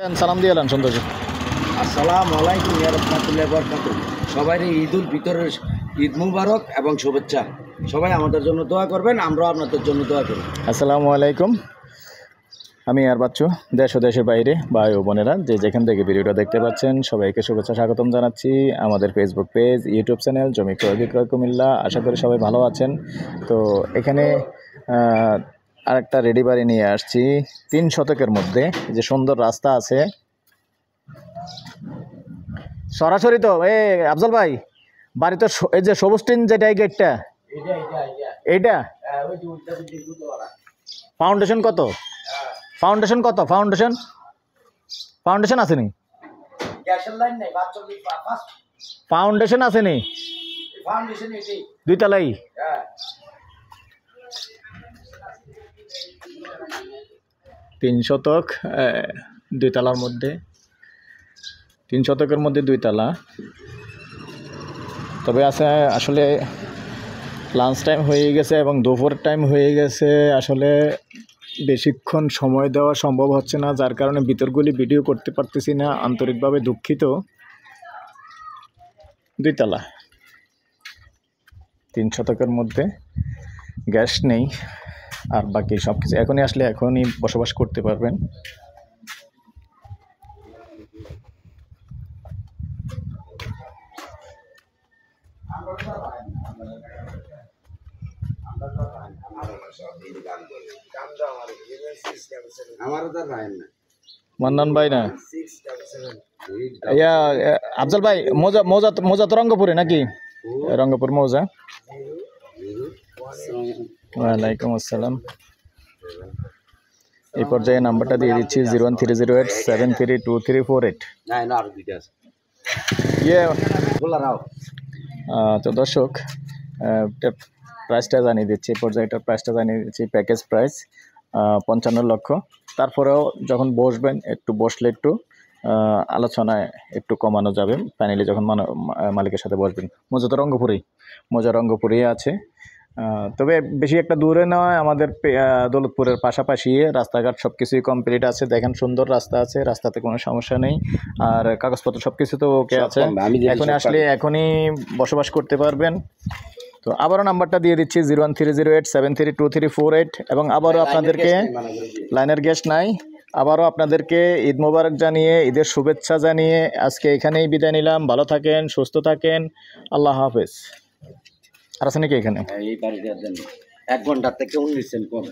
সালাম দিয়ে এলেন সৌন্দর্য। আসসালামু আলাইকুম ওয়া রাহমাতুল্লাহি ওয়া বারাকাতুহু। সবাইকে ঈদুল ফিতরের ঈদ মুবারক এবং শুভেচ্ছা। সবাই আমাদের জন্য দোয়া করবেন, আমরাও আপনাদের জন্য দোয়া করি। আসসালামু আলাইকুম। আমি আর বাচ্চু, দেশ ও দেশের বাইরে ভাই ও বোনেরা যে যেখান থেকে ভিডিওটা দেখতে পাচ্ছেন সবাইকে শুভেচ্ছা স্বাগতম জানাচ্ছি। আমাদের ফেসবুক পেজ, ইউটিউব চ্যানেল জমি ক্রয় বিক্রয় কুমিল্লা, আশা করি সবাই ভালো আছেন। তো এখানে আরেকটা রেডি বাড়ি নিয়ে আসছি 3 শতকের মধ্যে, যে সুন্দর রাস্তা আছে সরাসরি। তো আফজল ভাই বাড়ি তো এই যে সবুজ টিন, যেটা এই গেটটা, এইটা ফাউন্ডেশন কত? ফাউন্ডেশন কত? ফাউন্ডেশন আসেনি? ফাউন্ডেশন আসেনি? 2 তলাই? 3 শতক 2 তলার মধ্যে, 3 শতকের মধ্যে 2 তলা। তবে আছে আসলে লাঞ্চ টাইম হয়ে গেছে এবং দুপুরের টাইম হয়ে গেছে, আসলে বেশিক্ষণ সময় দেওয়া সম্ভব হচ্ছে না, যার কারণে ভিতরগুলি ভিডিও করতে পারতেছি না, আন্তরিকভাবে দুঃখিত। 2 তলা 3 শতকের মধ্যে, গ্যাস নেই, আর বাকি সব কিছু এখনই আসলে এখনই বসবাস করতে পারবেন। মান্নান ভাই না, আফজল ভাই মৌজা মৌজা মৌজা তো রঙ্গপুরে নাকি? রঙ্গপুর মৌজা। ওয়ালাইকুম আসসালাম। এই পর্যায়ে নাম্বারটা দিয়ে দিচ্ছি 0130873323448। তো দর্শক, প্রাইসটা জানিয়ে দিচ্ছি, এই পর্যায়ে এটার প্রাইসটা জানিয়ে দিচ্ছি। প্যাকেজ প্রাইস 55 লক্ষ। তারপরেও যখন বসবেন, একটু বসলে একটু আলোচনায় একটু কমানো যাবে ফাইনালি, যখন মালিকের সাথে বসবেন। মৌজা তো রঙ্গপুরেই আছে, তবে বেশি একটা দূরে নয়, আমাদের দৌলতপুরের পাশাপাশি। রাস্তাঘাট সব কিছুই কমপ্লিট আছে, দেখেন সুন্দর রাস্তা আছে, রাস্তাতে কোনো সমস্যা নেই, আর কাগজপত্র সব কিছু তো ওকে আছে। এখনই আসলে এখনই বসবাস করতে পারবেন। তো আবারও নাম্বারটা দিয়ে দিচ্ছি 0130873323448। এবং আবারও আপনাদেরকে লাইনের গ্যাস নাই, আবারও আপনাদেরকে ঈদ মোবারক জানিয়ে, ঈদের শুভেচ্ছা জানিয়ে আজকে এখানেই বিদায় নিলাম। ভালো থাকেন, সুস্থ থাকেন, আল্লাহ হাফেজ। আর আছে নাকি এখানে? এই বাড়িটা দেন 1 ঘন্টা থেকে 19 সেন্ট কম।